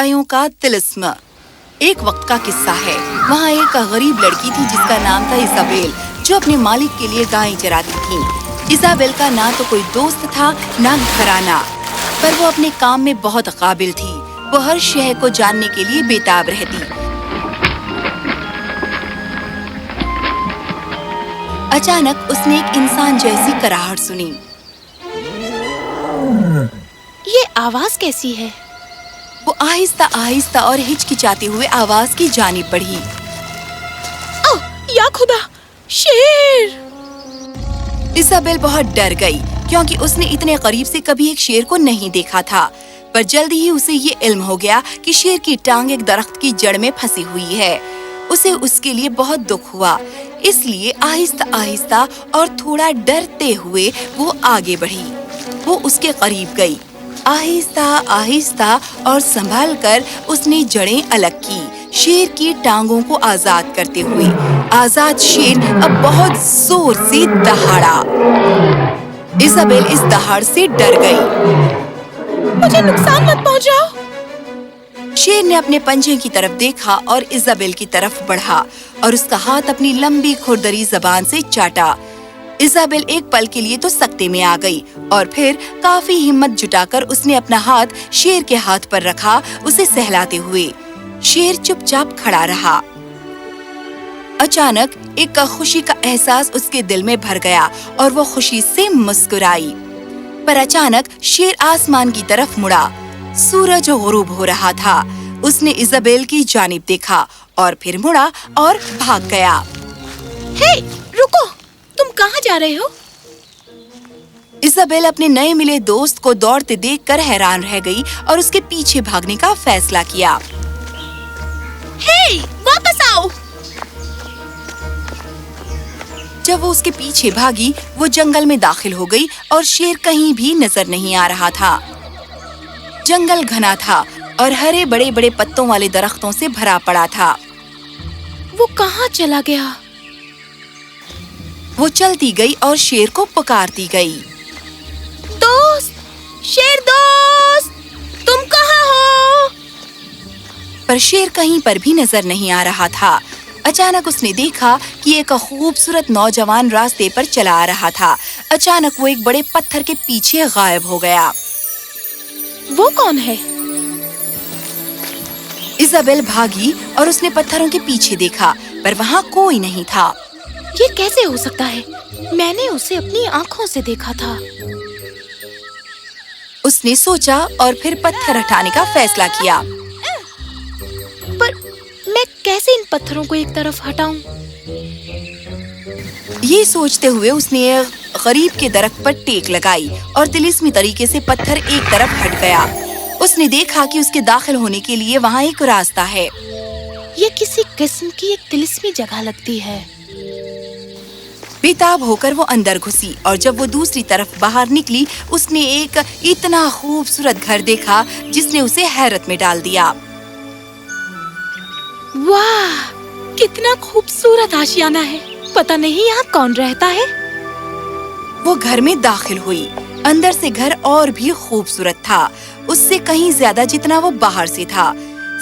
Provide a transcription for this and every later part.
अयों का तिलिस्म। एक वक्त का किस्सा है। वहाँ एक गरीब लड़की थी जिसका नाम था इजाबेल, जो अपने मालिक के लिए गायें चराती थी। इजाबेल का ना तो कोई दोस्त था ना घराना, पर वो अपने काम में बहुत काबिल थी। वो हर शय को जानने के लिए बेताब रहती। अचानक उसने एक इंसान जैसी कराहट सुनी। ये आवाज कैसी है? वो आहिस्ता आहिस्ता और हिचकिचाते हुए आवाज की जानिब बढ़ी। ओह, या खुदा, शेर! इजाबेल बहुत डर गई, क्योंकि उसने इतने करीब से कभी एक शेर को नहीं देखा था। पर जल्दी ही उसे ये इल्म हो गया कि शेर की टांग एक दरख्त की जड़ में फंसी हुई है। उसे उसके लिए बहुत दुख हुआ, इसलिए आहिस्ता आहिस्ता और थोड़ा डरते हुए वो आगे बढ़ी। वो उसके करीब गई। आहिस्ता आहिस्ता और संभाल कर उसने जड़ें अलग की, शेर की टांगों को आजाद करते हुए। आजाद शेर अब बहुत जोर से दहाड़ा। इजाबेल इस दहाड़ से डर गई। मुझे नुकसान मत पहुंचाओ। शेर ने अपने पंजे की तरफ देखा और इजाबेल की तरफ बढ़ा और उसका हाथ अपनी लंबी खुरदरी जबान से चाटा। इजाबेल एक पल के लिए तो सकते में आ गई और फिर काफी हिम्मत जुटाकर उसने अपना हाथ शेर के हाथ पर रखा, उसे सहलाते हुए। शेर चुपचाप खड़ा रहा। अचानक एक खुशी का एहसास उसके दिल में भर गया और वो खुशी से मुस्कुराई। पर अचानक शेर आसमान की तरफ मुड़ा। सूरज गुरूब हो रहा था। उसने इजाबेल की जानिब देखा और फिर मुड़ा और भाग गया। हे, रुको! तुम कहाँ जा रहे हो? इजाबेल अपने नए मिले दोस्त को दौड़ते देखकर हैरान रह गई और उसके पीछे भागने का फैसला किया। हे, वापस आओ! जब वो उसके पीछे भागी, वो जंगल में दाखिल हो गई और शेर कहीं भी नजर नहीं आ रहा था। जंगल घना था और हरे बड़े बड़े पत्तों वाले दरख्तों से भरा पड़ा था। वो कहाँ चला गया? वो चलती गई और शेर को पुकारती गई। दोस्त! शेर दोस्त! तुम कहाँ हो? पर शेर कहीं पर भी नजर नहीं आ रहा था। अचानक उसने देखा कि एक खूबसूरत नौजवान रास्ते पर चला आ रहा था। अचानक वो एक बड़े पत्थर के पीछे गायब हो गया। वो कौन है? इजाबेल भागी और उसने पत्थरों के पीछे देखा, पर वहाँ कोई नहीं था। ये कैसे हो सकता है? मैंने उसे अपनी आँखों से देखा था। उसने सोचा और फिर पत्थर हटाने का फैसला किया। पर मैं कैसे इन पत्थरों को एक तरफ हटाऊं? ये सोचते हुए उसने एक गरीब के दरख्त पर टेक लगाई और तिलिस्मी तरीके से पत्थर एक तरफ हट गया। उसने देखा कि उसके दाखिल होने के लिए वहाँ एक रास्ता है। ये किसी किस्म की एक तिलिस्मी जगह लगती है। बेताब होकर वो अंदर घुसी और जब वो दूसरी तरफ बाहर निकली, उसने एक इतना खूबसूरत घर देखा जिसने उसे हैरत में डाल दिया। वाह! कितना खूबसूरत आशियाना है। पता नहीं यहाँ कौन रहता है। वो घर में दाखिल हुई। अंदर से घर और भी खूबसूरत था, उससे कहीं ज्यादा जितना वो बाहर से था।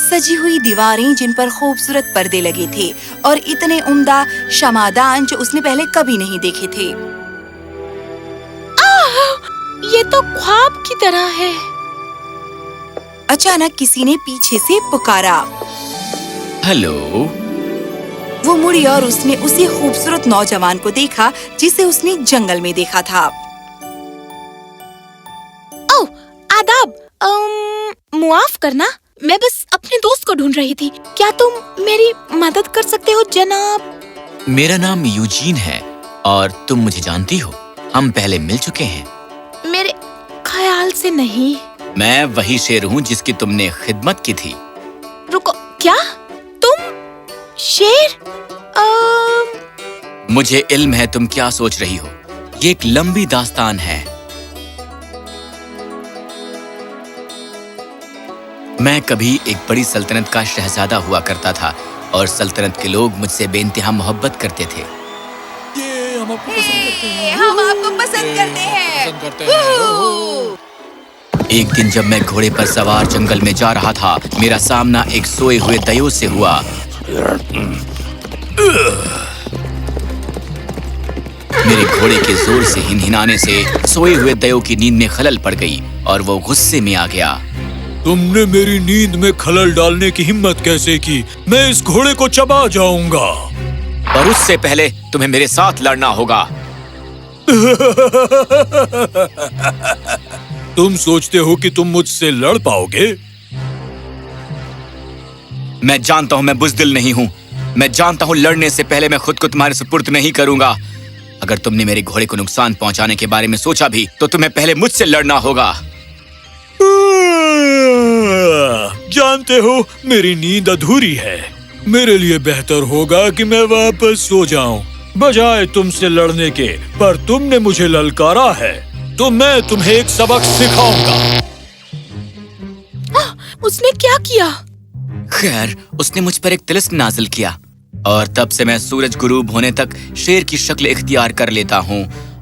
सजी हुई दीवारें जिन पर खूबसूरत पर्दे लगे थे और इतने उम्दा शमादान जो उसने पहले कभी नहीं देखे थे। ये तो ख्वाब की तरह है। अचानक किसी ने पीछे से पुकारा। हेलो। वो मुड़ी और उसने उसी खूबसूरत नौजवान को देखा जिसे उसने जंगल में देखा था। ओह, आदाब। मुआफ करना, मैं बस अपने दोस्त को ढूंढ रही थी। क्या तुम मेरी मदद कर सकते हो जनाब? मेरा नाम यूजीन है और तुम मुझे जानती हो। हम पहले मिल चुके हैं। मेरे ख्याल से नहीं। मैं वही शेर हूँ जिसकी तुमने खिदमत की थी। रुको, क्या तुम शेर? मुझे इल्म है तुम क्या सोच रही हो। ये एक लंबी दास्तान है। मैं कभी एक बड़ी सल्तनत का शहजादा हुआ करता था और सल्तनत के लोग मुझसे बेइंतहा मोहब्बत करते थे। हम आपको पसंद करते हैं। एक दिन जब मैं घोड़े पर सवार जंगल में जा रहा था, मेरा सामना एक सोए हुए दयो से हुआ। मेरे घोड़े के जोर से हिनहिनाने से सोए हुए दयो की नींद में खलल पड़ गई और वो गुस्से में आ गया। तुमने मेरी नींद में खलल डालने की हिम्मत कैसे की? मैं इस घोड़े को चबा जाऊंगा। और उससे पहले तुम्हें मेरे साथ लड़ना होगा। तुम सोचते हो कि तुम मुझसे लड़ पाओगे? मैं जानता हूँ मैं बुज़दिल नहीं हूँ। मैं जानता हूँ लड़ने से पहले मैं खुद को तुम्हारे सुपुर्द नहीं करूंगा। अगर तुमने मेरे घोड़े को नुकसान पहुंचाने के बारे में सोचा भी तो तुम्हें पहले मुझसे लड़ना होगा। जानते हो, मेरी नींद अधूरी है। मेरे लिए बेहतर होगा कि मैं वापस सो जाऊं, बजाय तुमसे लड़ने के। पर तुमने मुझे ललकारा है तो मैं तुम्हें एक सबक सिखाऊंगा। उसने क्या किया? खैर, उसने मुझ पर एक तिलिस्म नाजिल किया और तब से मैं सूरज गुरूब होने तक शेर की शक्ल इख्तियार कर लेता हूँ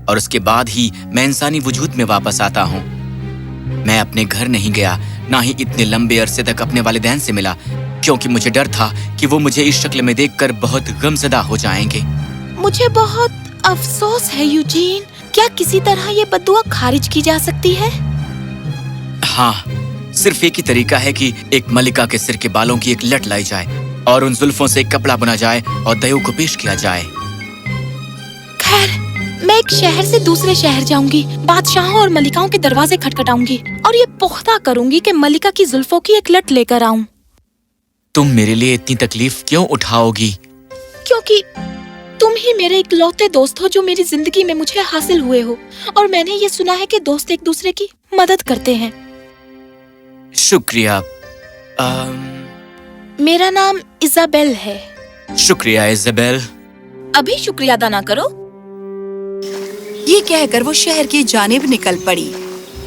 और उसके बाद ही मैं इंसानी वजूद में वापस आता हूँ। मैं अपने घर नहीं गया, ना ही इतने लंबे अरसे तक अपने वालिदैन से मिला, क्योंकि मुझे डर था कि वो मुझे इस शक्ल में देखकर बहुत गमज़दा हो जाएंगे। मुझे बहुत अफसोस है यूजीन। क्या किसी तरह ये बद्दुआ खारिज की जा सकती है? हाँ, सिर्फ एक ही तरीका है कि एक मलिका के सिर के बालों की एक लट लाई जाए और उन जुल्फों से एक कपड़ा बुना जाए और दयो को पेश किया जाए। खैर, मैं एक शहर से दूसरे शहर जाऊंगी, बादशाहों और मलिकाओं के दरवाजे खटखटाऊंगी और ये पुख्ता करूंगी कि मलिका की जुल्फों की एक लट लेकर आऊं। तुम मेरे लिए इतनी तकलीफ क्यों उठाओगी? क्योंकि तुम ही मेरे इकलौते दोस्त हो जो मेरी जिंदगी में मुझे हासिल हुए हो, और मैंने ये सुना है कि दोस्त एक दूसरे की मदद करते हैं। शुक्रिया। मेरा नाम इजाबेल है। शुक्रिया इजाबेल। अभी शुक्रिया अदा ना करो। ये कहकर वो शहर की जानिब निकल पड़ी।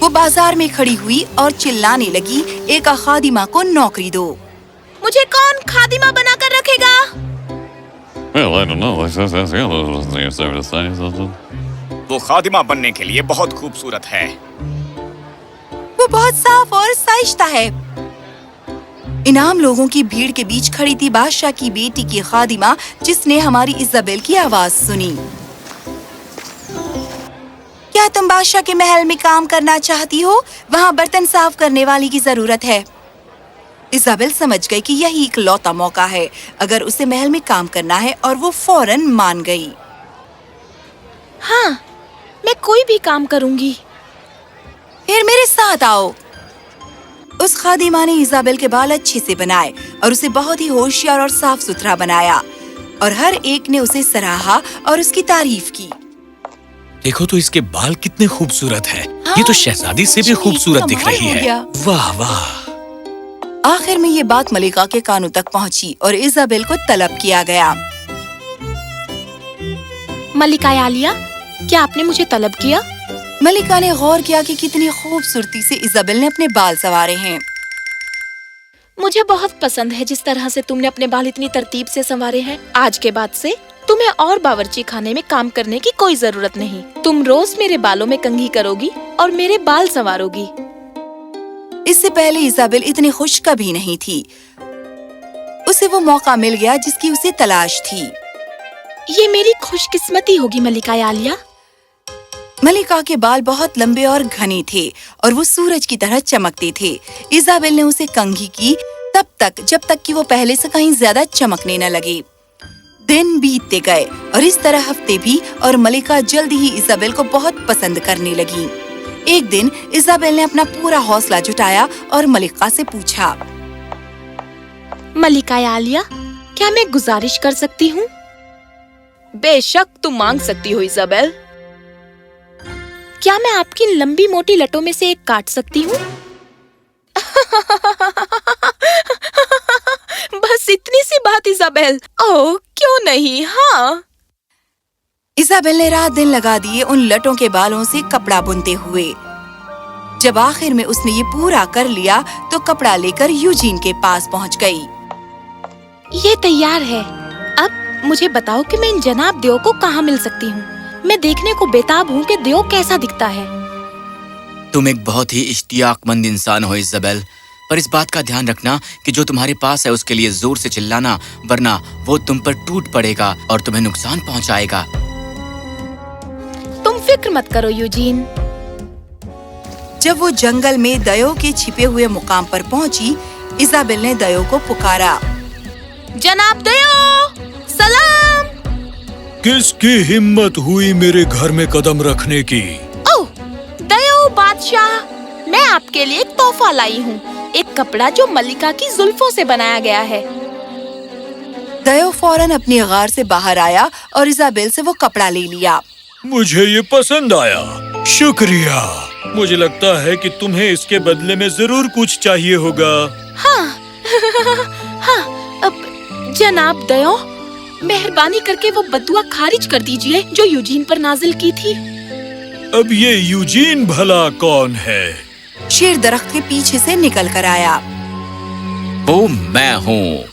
वो बाजार में खड़ी हुई और चिल्लाने लगी, एक खादिमा को नौकरी दो। मुझे कौन खादिमा बनाकर रखेगा? Well, I don't know. वो खादिमा बनने के लिए बहुत खूबसूरत है। वो बहुत साफ और साइश्ता है। इनाम लोगों की भीड़ के बीच खड़ी थी बादशाह की बेटी की खादिमा, जिसने हमारी इजाबेल की आवाज सुनी। क्या तुम बादशाह के महल में काम करना चाहती हो? वहाँ बर्तन साफ करने वाली की जरूरत है। इजाबेल समझ गई कि यही इकलौता मौका है अगर उसे महल में काम करना है, और वो फौरन मान गई। हाँ, मैं कोई भी काम करूंगी। फिर मेरे साथ आओ। उस खादिमा ने इजाबेल के बाल अच्छे से बनाए और उसे बहुत ही होशियार और साफ सुथरा बनाया, और हर एक ने उसे सराहा और उसकी तारीफ की। देखो तो इसके बाल कितने खूबसूरत हैं। हाँ, ये तो शहजादी से भी खूबसूरत दिख कमाल रही हो है। गया। वाह वाह। आखिर में ये बात मलिका के कानों तक पहुंची और इजाबेल को तलब किया गया। मलिका आलिया, क्या आपने मुझे तलब किया? मलिका ने गौर किया कि कितनी खूबसूरती से इजाबेल ने अपने बाल संवारे हैं। मुझे बहुत पसंद है जिस तरह से तुमने अपने बाल इतनी तरतीब से संवारे हैं। आज के बाद से तुम्हें और बावर्ची खाने में काम करने की कोई जरूरत नहीं। तुम रोज मेरे बालों में कंघी करोगी और मेरे बाल संवारोगी। इससे पहले इजाबेल इतनी खुश कभी नहीं थी। उसे वो मौका मिल गया जिसकी उसे तलाश थी। ये मेरी खुशकिस्मती होगी मलिका आलिया। मलिका के बाल बहुत लंबे और घने थे और वो सूरज की तरह चमकते थे। इजाबेल ने उसे कंघी की तब तक जब तक कि वो पहले से कहीं ज्यादा चमकने न लगे। दिन बीतते गए और इस तरह हफ्ते भी, और मलिका जल्दी ही इजाबेल को बहुत पसंद करने लगी। एक दिन इजाबेल ने अपना पूरा हौसला जुटाया और मलिका से पूछा, मलिका आलिया, क्या मैं गुजारिश कर सकती हूँ? बेशक तुम मांग सकती हो इजाबेल। क्या मैं आपकी लंबी मोटी लटों में से एक काट सकती हूँ? बस इतनी सी बात इजाबेल। ओह क्यों नहीं, हाँ। इजाबेल ने रात दिन लगा दिए उन लटों के बालों से कपड़ा बुनते हुए। जब आखिर में उसने ये पूरा कर लिया तो कपड़ा लेकर यूजीन के पास पहुंच गई। ये तैयार है। अब मुझे बताओ कि मैं इन जनाब देव को कहाँ मिल सकती हूँ। मैं देखने को बेताब हूँ कि देव कैसा दिखता है। तुम एक बहुत ही इश्तियाकमंद इंसान हो इज़ाबेल, पर इस बात का ध्यान रखना कि जो तुम्हारे पास है उसके लिए जोर से चिल्लाना, वरना वो तुम पर टूट पड़ेगा और तुम्हें नुकसान पहुंचाएगा। तुम फिक्र मत करो यूजीन। जब वो जंगल में दयो के छिपे हुए मुकाम पर पहुंची, इज़ाबेल ने दयो को पुकारा। जनाब दयो, सलाम। किसकी हिम्मत हुई मेरे घर में कदम रखने की? ओह, दयो बादशाह, मैं आपके लिए एक तोहफा लाई हूँ, एक कपड़ा जो मलिका की जुल्फों से बनाया गया है। दयो फौरन अपनी गार से बाहर आया और इज़ाबेल से वो कपड़ा ले लिया। मुझे ये पसंद आया, शुक्रिया। मुझे लगता है कि तुम्हें इसके बदले में जरूर कुछ चाहिए होगा। हाँ, हाँ, अब जनाब दयो, मेहरबानी करके वो बदुआ खारिज कर दीजिए जो यूजीन पर नाजिल की थी। अब ये यूजीन भला कौन है? शेर दरख्त के पीछे से निकल कर आया। वो मैं हूँ।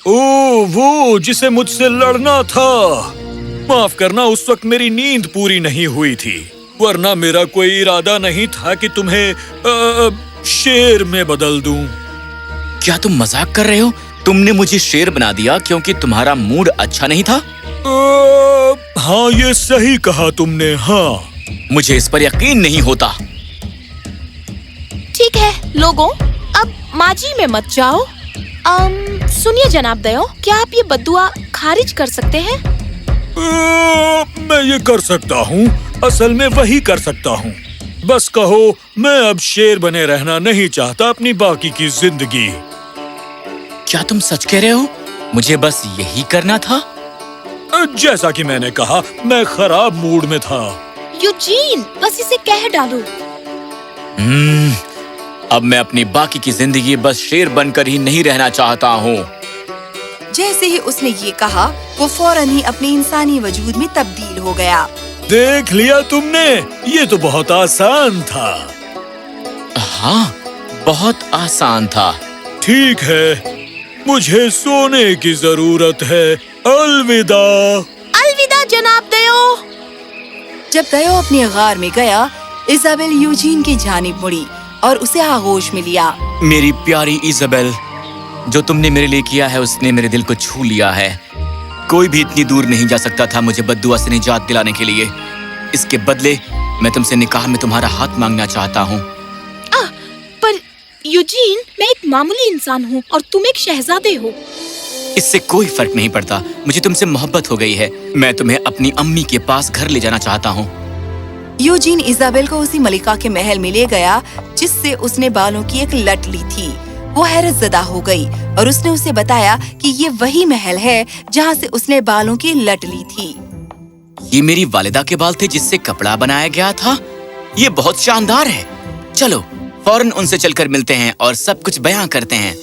ओ, वो जिसे मुझसे लड़ना था। माफ करना, उस वक्त मेरी नींद पूरी नहीं हुई थी, वरना मेरा कोई इरादा नहीं था कि तुम्हें शेर में बदल दूं। क्या तुम मजाक कर रहे हो? तुमने मुझे शेर बना दिया क्योंकि तुम्हारा मूड अच्छा नहीं था? हाँ, ये सही कहा तुमने। हाँ, मुझे इस पर यकीन नहीं होता। ठीक है लोगों, अब माजी में मत जाओ। सुनिए जनाब दयो, क्या आप ये बद्दुआ खारिज कर सकते हैं? मैं ये कर सकता हूँ, असल में वही कर सकता हूँ। बस कहो, मैं अब शेर बने रहना नहीं चाहता अपनी बाकी की जिंदगी। क्या तुम सच कह रहे हो? मुझे बस यही करना था। जैसा कि मैंने कहा, मैं खराब मूड में था। यूजीन, बस इसे कह डालो। अब मैं अपनी बाकी की जिंदगी बस शेर बनकर ही नहीं रहना चाहता हूँ। जैसे ही उसने ये कहा, वो फौरन ही अपने इंसानी वजूद में तब्दील हो गया। देख लिया तुमने, ये तो बहुत आसान था। हाँ, बहुत आसान था। ठीक है, मुझे सोने की जरूरत है। अलविदा। अलविदा जनाब दयो। जब दयो अपनी गार में गया, इज़ाबेल यूजीन की जानिब मुड़ी और उसे आगोश में लिया। मेरी प्यारी इज़ाबेल, जो तुमने मेरे लिए किया है उसने मेरे दिल को छू लिया है। कोई भी इतनी दूर नहीं जा सकता था मुझे बद्दुआ से निजात दिलाने के लिए। इसके बदले मैं तुमसे निकाह में तुम्हारा हाथ मांगना चाहता हूँ। पर यूजीन, मैं एक मामूली इंसान हूँ और तुम एक शहजादे हो। इससे कोई फर्क नहीं पड़ता, मुझे तुमसे मोहब्बत हो गई है। मैं तुम्हें अपनी अम्मी के पास घर ले जाना चाहता हूँ। यूजीन इज़ाबेल को उसी मलिका के महल में ले गया जिससे उसने बालों की एक लट ली थी। वो हैरत ज़दा हो गई और उसने उसे बताया कि ये वही महल है जहाँ से उसने बालों की लट ली थी। ये मेरी वालिदा के बाल थे जिससे कपड़ा बनाया गया था। ये बहुत शानदार है। चलो फौरन उनसे चलकर मिलते हैं और सब कुछ बयां करते हैं।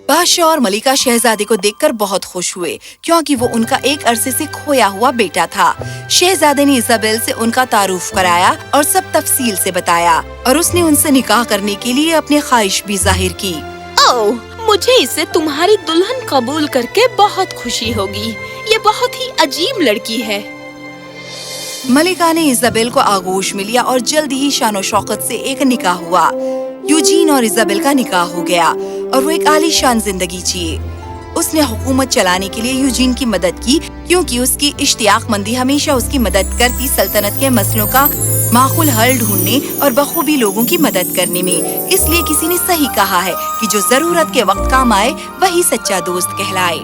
बादशाह और मलिका शहजादे को देखकर बहुत खुश हुए क्योंकि वो उनका एक अरसे से खोया हुआ बेटा था। शहजादे ने इज़ाबेल से उनका तारुफ कराया और सब तफसील से बताया और उसने उनसे निकाह करने के लिए अपनी ख्वाहिश भी जाहिर की। ओह, मुझे इसे तुम्हारी दुल्हन कबूल करके बहुत खुशी होगी। ये बहुत ही अजीब लड़की है। मलिका ने इज़ाबेल को आगोश में लिया और जल्दी ही शानो शौकत से एक निकाह हुआ। यूजीन और इज़ाबेल का निकाह हो गया और वो एक आलीशान जिंदगी जिए। उसने हुकूमत चलाने के लिए यूजीन की मदद की क्योंकि उसकी इश्तियाकमंदी हमेशा उसकी मदद करती सल्तनत के मसलों का माकूल हल ढूंढने और बखूबी लोगों की मदद करने में। इसलिए किसी ने सही कहा है कि जो जरूरत के वक्त काम आए वही सच्चा दोस्त कहलाए।